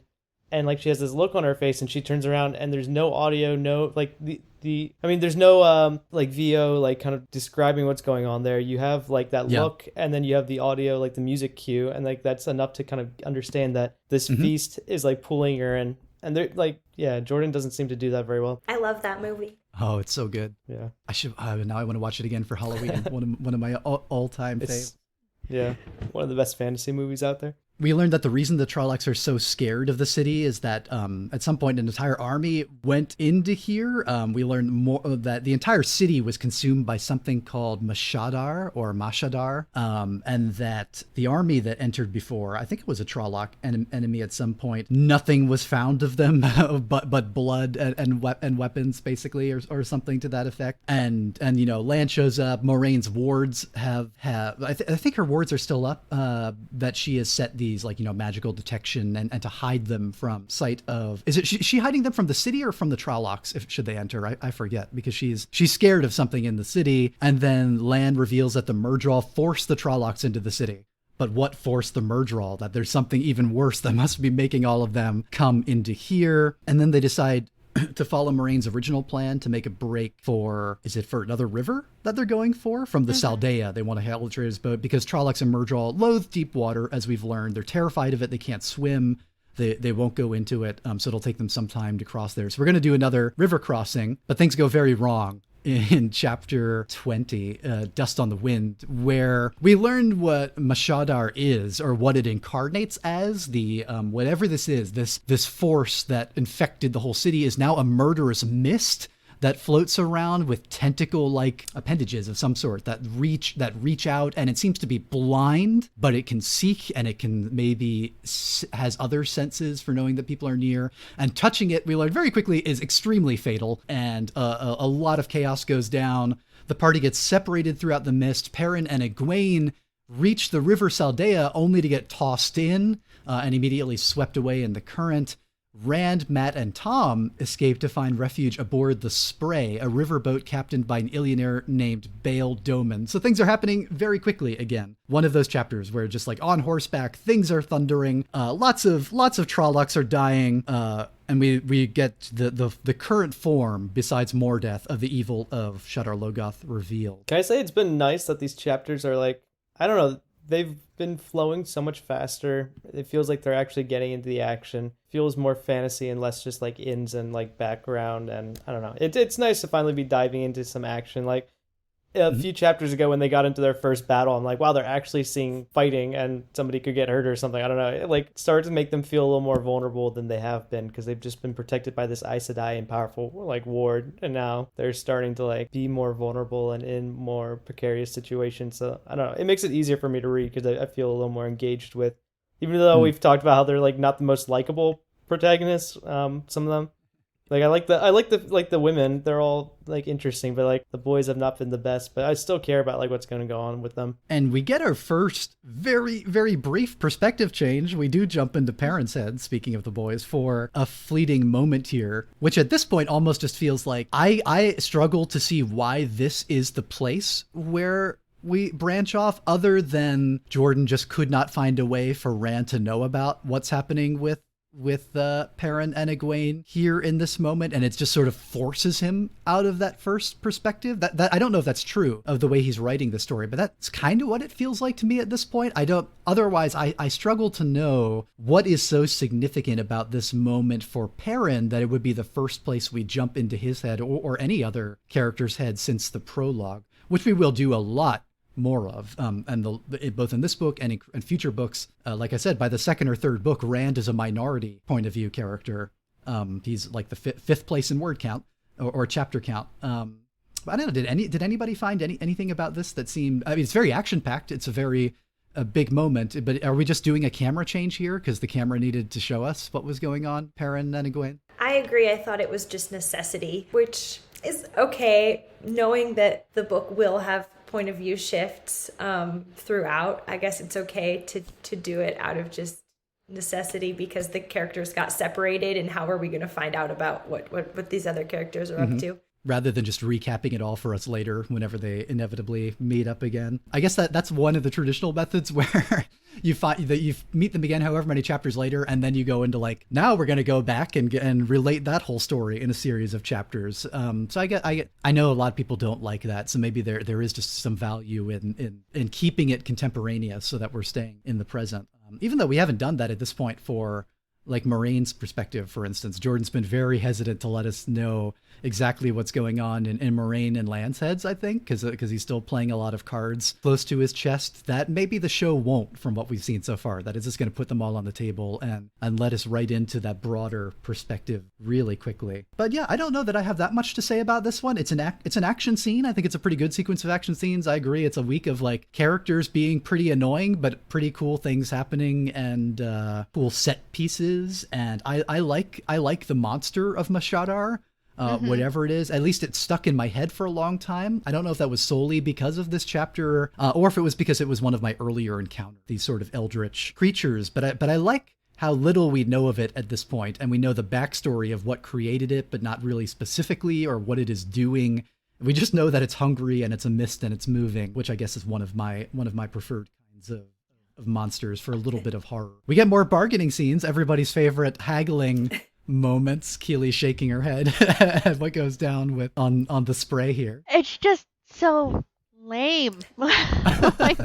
and like she has this look on her face, and she turns around and there's no audio, no like there's no like VO like kind of describing what's going on there. You have like that look, and then you have the audio, like the music cue, and like that's enough to kind of understand that this feast is like pulling her in. And they're like, Jordan doesn't seem to do that very well. I love that movie. Oh, it's so good. Yeah, I should now I want to watch it again for Halloween. one of my all-time faves. Yeah, one of the best fantasy movies out there. We learned that the reason the Trollocs are so scared of the city is that at some point an entire army went into here. We learned more that the entire city was consumed by something called Mashadar or Mashadar, and that the army that entered before, I think it was a Trolloc enemy at some point, nothing was found of them but blood and weapons, basically, or something to that effect. And Lan shows up. Moraine's wards have I think her wards are still up, that she has set these magical detection and to hide them from sight of. Is it she hiding them from the city or from the Trollocs should they enter? I forget, because she's scared of something in the city, and then Lan reveals that the Murdral forced the Trollocs into the city. But what forced the Murdral? That there's something even worse that must be making all of them come into here. And then they decide to follow Moraine's original plan to make a break for another river that they're going for? From the Saldea, they want to hail a trader's boat because Trollocs and Murdral loathe deep water, as we've learned. They're terrified of it. They can't swim. They won't go into it, so it'll take them some time to cross there. So we're going to do another river crossing, but things go very wrong in chapter 20, Dust on the Wind, where we learned what Mashadar is, or what it incarnates as. The whatever this is, this force that infected the whole city is now a murderous mist that floats around with tentacle-like appendages of some sort that reach out, and it seems to be blind, but it can seek, and it can maybe has other senses for knowing that people are near. And touching it, we learned very quickly, is extremely fatal, and a lot of chaos goes down. The party gets separated throughout the mist. Perrin and Egwene reach the river Saldea only to get tossed in and immediately swept away in the current. Rand, Matt, and Tom escape to find refuge aboard the Spray, a riverboat captained by an Illionaire named Bael Doman. So things are happening very quickly again. One of those chapters where just like on horseback, things are thundering, lots of Trollocs are dying, and we get the current form, besides Mordeth, of the evil of Shadar Logoth revealed. Can I say it's been nice that these chapters are like, I don't know, they've been flowing so much faster. It feels like they're actually getting into the action. Feels more fantasy and less just like inns and like background, and I don't know. It's nice to finally be diving into some action. Like a few chapters ago when they got into their first battle, I'm like, wow, they're actually seeing fighting and somebody could get hurt or something. I don't know. It like started to make them feel a little more vulnerable than they have been because they've just been protected by this Aes Sedai and powerful like ward, and now they're starting to like be more vulnerable and in more precarious situations. So I don't know. It makes it easier for me to read because I feel a little more engaged with, even though we've talked about how they're like not the most likable protagonists, some of them. Like I like the women, they're all like interesting, but like the boys have not been the best, but I still care about like what's going to go on with them. And we get our first very, very brief perspective change. We do jump into Perrin's head, speaking of the boys, for a fleeting moment here, which at this point almost just feels like I struggle to see why this is the place where we branch off, other than Jordan just could not find a way for Rand to know about what's happening with Perrin and Egwene here in this moment, and it just sort of forces him out of that first perspective. That I don't know if that's true of the way he's writing the story, but that's kind of what it feels like to me at this point. I struggle to know what is so significant about this moment for Perrin that it would be the first place we jump into his head or any other character's head since the prologue, which we will do a lot more of, and both in this book and in future books. Like I said, by the second or third book, Rand is a minority point of view character. He's like the fifth place in word count or chapter count. But I don't know. Did anybody find anything about this that seemed? I mean, it's very action packed. It's a big moment. But are we just doing a camera change here because the camera needed to show us what was going on, Perrin and Egwene? I agree. I thought it was just necessity, which is okay, knowing that the book will have point of view shifts throughout. I guess it's okay to do it out of just necessity because the characters got separated, and how are we going to find out about what these other characters are up to? Rather than just recapping it all for us later whenever they inevitably meet up again. I guess that's one of the traditional methods where you meet them again however many chapters later, and then you go into like, now we're going to go back and relate that whole story in a series of chapters. So I know a lot of people don't like that, so maybe there is just some value in keeping it contemporaneous so that we're staying in the present. Even though we haven't done that at this point for like Moraine's perspective, for instance. Jordan's been very hesitant to let us know exactly what's going on in Moraine and Lan's heads, I think, because he's still playing a lot of cards close to his chest that maybe the show won't, from what we've seen so far. That is just going to put them all on the table and let us right into that broader perspective really quickly. But yeah, I don't know that I have that much to say about this one. It's an action scene. I think it's a pretty good sequence of action scenes. I agree. It's a week of like characters being pretty annoying, but pretty cool things happening and cool set pieces. And I like the monster of Shadar. Whatever it is, at least it stuck in my head for a long time. I don't know if that was solely because of this chapter, or if it was because it was one of my earlier encounters, these sort of eldritch creatures. But I like how little we know of it at this point, and we know the backstory of what created it, but not really specifically or what it is doing. We just know that it's hungry and it's a mist and it's moving, which I guess is one of my preferred kinds of monsters for a little bit of horror. We get more bargaining scenes, everybody's favorite haggling moments. Keely shaking her head at what goes down on the spray here. It's just so lame. Like,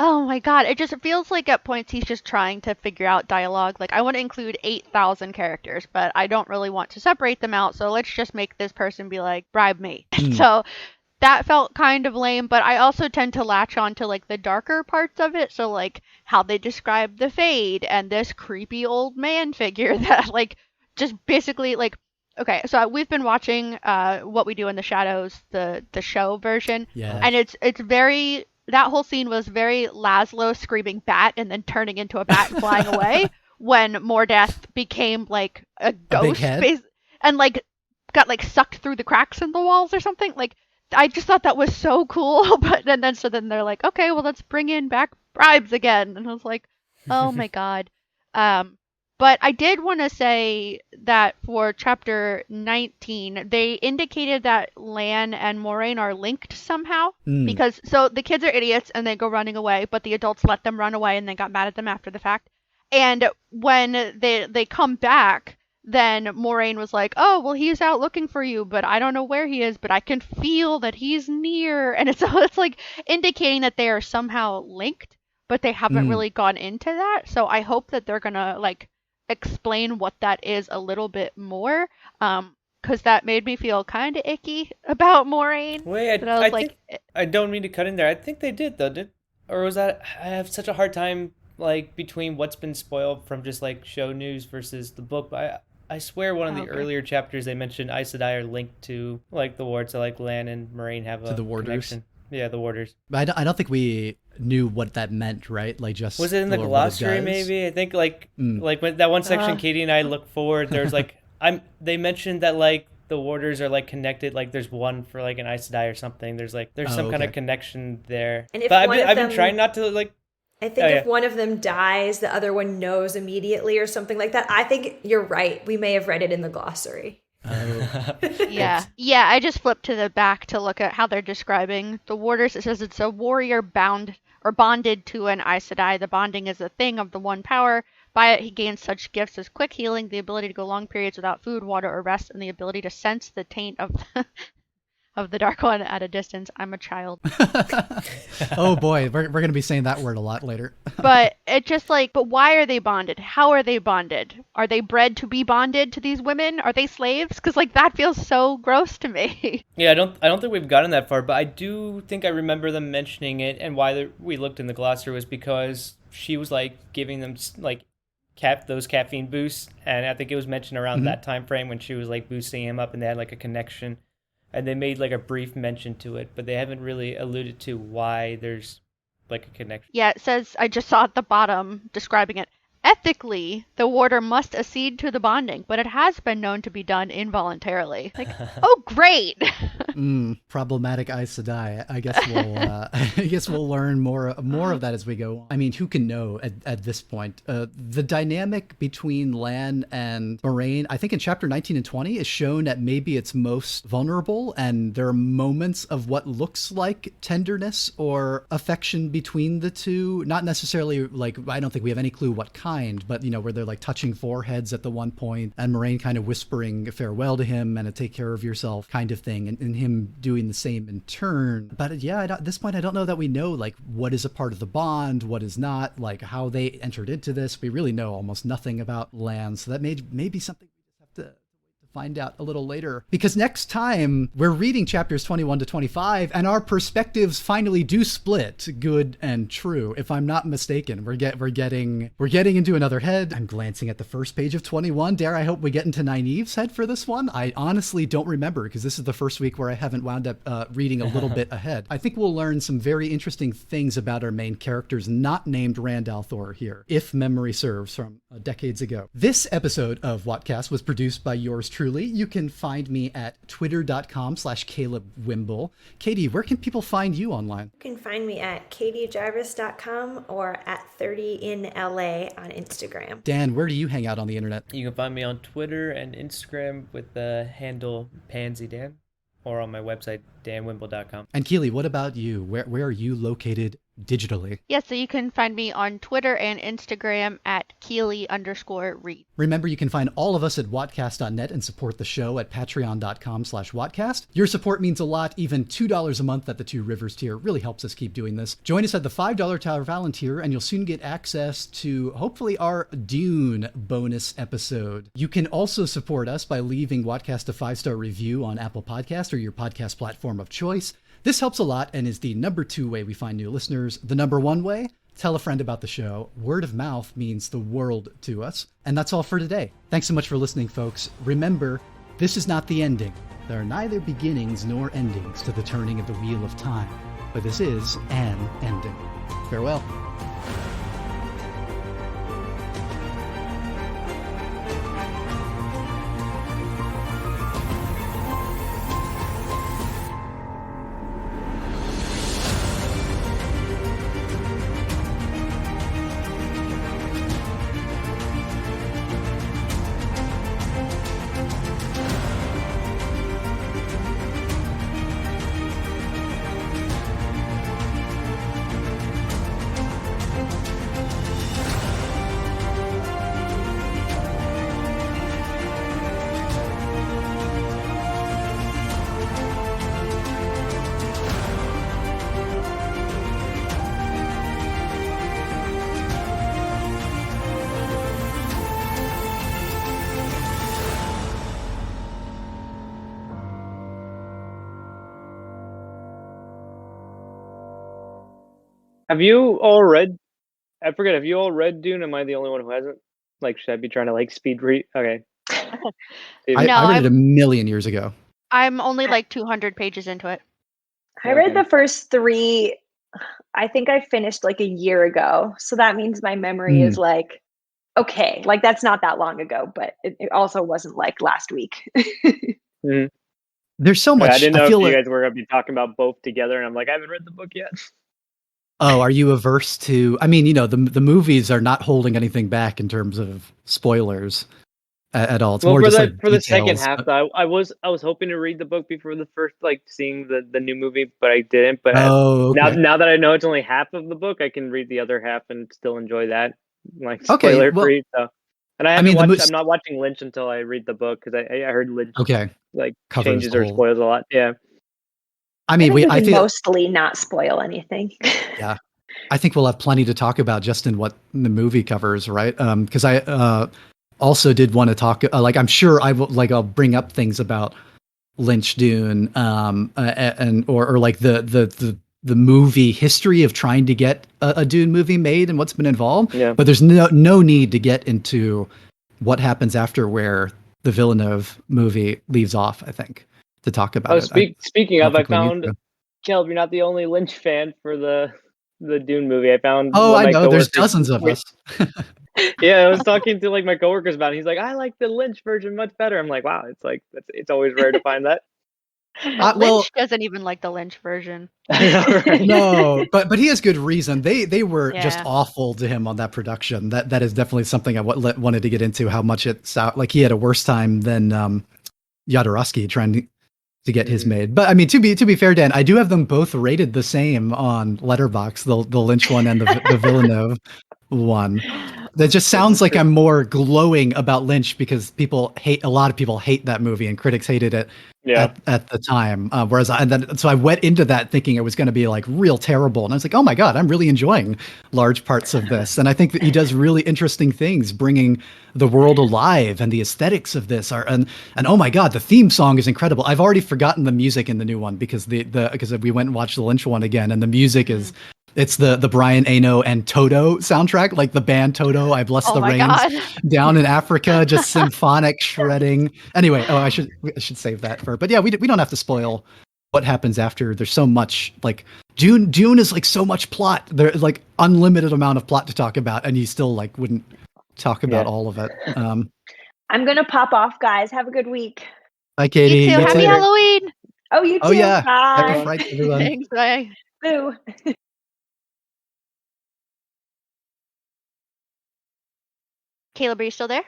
oh my god, it just feels like at points he's just trying to figure out dialogue. Like, I want to include 8,000 characters, but I don't really want to separate them out, so let's just make this person be like, bribe me. So that felt kind of lame, but I also tend to latch on to like the darker parts of it. So like how they describe the Fade and this creepy old man figure that like just basically like, okay, so we've been watching What We Do in the Shadows, the show version. Yeah. And it's very, that whole scene was very Laszlo screaming bat and then turning into a bat and flying away when Mordeth became like a ghost and like got like sucked through the cracks in the walls or something. Like, I just thought that was so cool, but then they're like, okay, well, let's bring in back bribes again, and I was like, oh my god. But I did want to say that for chapter 19, they indicated that Lan and Moraine are linked somehow, because so the kids are idiots and they go running away, but the adults let them run away and they got mad at them after the fact. And when they come back, then Moraine was like, oh, well, he's out looking for you, but I don't know where he is, but I can feel that he's near. And it's like indicating that they are somehow linked, but they haven't really gone into that. So I hope that they're going to like explain what that is a little bit more. because that made me feel kind of icky about Moraine. Wait, I was think, I don't mean to cut in there. I think they did, though. Or was that... I have such a hard time, like, between what's been spoiled from just, like, show news versus the book. But I swear one of the earlier chapters they mentioned Aes Sedai are linked to, like, the wards. So, like, Lan and Moraine have a connection. Yeah, the warders. But I don't think we knew what that meant, right? Like, just was it in the glossary? Maybe I think like when that one section Katie and I look forward. There's like they mentioned that like the warders are like connected. Like there's one for like an Aes Sedai or something. There's some kind of connection there. And if but I've been trying not to like. I think if one of them dies, the other one knows immediately or something like that. I think you're right. We may have read it in the glossary. Yeah. I just flipped to the back to look at how they're describing the warders. It says it's a warrior bound or bonded to an Aes Sedai. The bonding is a thing of the one power. By it, he gains such gifts as quick healing, the ability to go long periods without food, water, or rest, and the ability to sense the taint of of the Dark One at a distance. I'm a child. Oh boy, we're going to be saying that word a lot later. But it just like, but why are they bonded? How are they bonded? Are they bred to be bonded to these women? Are they slaves? Because like that feels so gross to me. Yeah, I don't think we've gotten that far, but I do think I remember them mentioning it, and why we looked in the glossary was because she was like giving them like those caffeine boosts, and I think it was mentioned around that time frame when she was like boosting him up, and they had like a connection. And they made like a brief mention to it, but they haven't really alluded to why there's like a connection. Yeah, it says, I just saw at the bottom describing it. Ethically, the warder must accede to the bonding, but it has been known to be done involuntarily. Like, oh, great. Problematic Aes Sedai. I guess we'll learn more of that as we go on. I mean, who can know at this point? The dynamic between Lan and Moraine, I think in chapter 19 and 20, is shown at maybe its most vulnerable, and there are moments of what looks like tenderness or affection between the two. Not necessarily like, I don't think we have any clue what kind, but where they're like touching foreheads at the one point, and Moraine kind of whispering farewell to him and a take care of yourself kind of thing, and him doing the same in turn. But yeah, at this point I don't know that we know like what is a part of the bond, what is not, like how they entered into this. We really know almost nothing about Lan, so that may be something we just have to find out a little later, because next time we're reading chapters 21 to 25 and our perspectives finally do split good and true. If I'm not mistaken, we're getting into another head. I'm glancing at the first page of 21. Dare I hope we get into Nynaeve's head for this one? I honestly don't remember, because this is the first week where I haven't wound up reading a little bit ahead. I think we'll learn some very interesting things about our main characters not named Rand al'Thor here, if memory serves, from decades ago. This episode of WOTCast was produced by yours truly. You can find me at twitter.com/CalebWimble. Katie, where can people find you online? You can find me at katiejarvis.com or at 30inLA on Instagram. Dan, where do you hang out on the internet? You can find me on Twitter and Instagram with the handle PansyDan, or on my website, danwimble.com. And Keely, what about you? Where are you located digitally? Yeah, so you can find me on Twitter and Instagram at Keely_Reed. Remember, you can find all of us at WOTCast.net and support the show at patreon.com/WOTCast. Your support means a lot. Even $2 a month at the Two Rivers tier really helps us keep doing this. Join us at the $5 Tower Valen tier, and you'll soon get access to, hopefully, our Dune bonus episode. You can also support us by leaving WOTCast a 5-star review on Apple Podcast or your podcast platform of choice. This helps a lot and is the number 2 way we find new listeners. The number 1 way, tell a friend about the show. Word of mouth means the world to us. And that's all for today. Thanks so much for listening, folks. Remember, this is not the ending. There are neither beginnings nor endings to the turning of the wheel of time. But this is an ending. Farewell. Have you all read? I forget. Have you all read Dune? Am I the only one who hasn't? Like, should I be trying to like speed read? Okay. No, I read it a million years ago. I'm only like 200 pages into it. I read the first 3. I think I finished like a year ago. So that means my memory is like, okay, like that's not that long ago, but it also wasn't like last week. There's so much. I didn't know if feel you guys were going to be talking about both together, and I'm like, I haven't read the book yet. Oh, are you averse to? I mean, the movies are not holding anything back in terms of spoilers at all. It's more just like for the second details. half, though, I was hoping to read the book before the first, like seeing the new movie, but I didn't. But okay. now that I know it's only half of the book, I can read the other half and still enjoy that, like Okay, spoiler well, free. So, and I I haven't mean, watched. I'm not watching Lynch until I read the book because I heard Lynch like covers changes the or whole. spoils a lot. Yeah. I mean, we I can think mostly not spoil anything. yeah, I think we'll have plenty to talk about just in what the movie covers, right? Because I also did want to talk. Like, I'm sure I will. Like, I'll bring up things about Lynch Dune, and or like the movie history of trying to get a Dune movie made and what's been involved. Yeah. But there's no need to get into what happens after where the Villeneuve movie leaves off, I think, to talk about it. Speaking of, I found, Caleb, you're not the only Lynch fan for the Dune movie. I found I know. There's dozens of us. Yeah, I was talking to like my coworkers about it. He's like, I like the Lynch version much better. I'm like, wow, it's like it's always rare to find that. Lynch doesn't even like the Lynch version. No, but he has good reason. They were just Yeah. awful to him on that production. That is definitely something I wanted to get into. How much it like he had a worse time than Jodorowsky trying to get his made. But I mean, to be fair, Dan, I do have them both rated the same on Letterboxd, the Lynch one and the Villeneuve one. That just sounds like I'm more glowing about Lynch because a lot of people hate that movie and critics hated it at the time. Whereas so I went into that thinking it was going to be like real terrible. And I was like, oh my God, I'm really enjoying large parts of this. And I think that he does really interesting things, bringing the world alive, and the aesthetics of this and oh my God, the theme song is incredible. I've already forgotten the music in the new one because because we went and watched the Lynch one again, and the music is. It's the Brian Eno and Toto soundtrack, like the band Toto, I Bless the Rains, down in Africa, just symphonic shredding. Anyway, I should save that but yeah, we don't have to spoil what happens after. There's so much, like Dune is like so much plot. There's like unlimited amount of plot to talk about, and you still like wouldn't talk about all of it. I'm gonna pop off, guys. Have a good week. Bye, Katie. You too. Happy Halloween. Oh, you too. Oh yeah. Bye. Happy Friday, everyone. Thanks. Bye. Boo. Caleb, are you still there?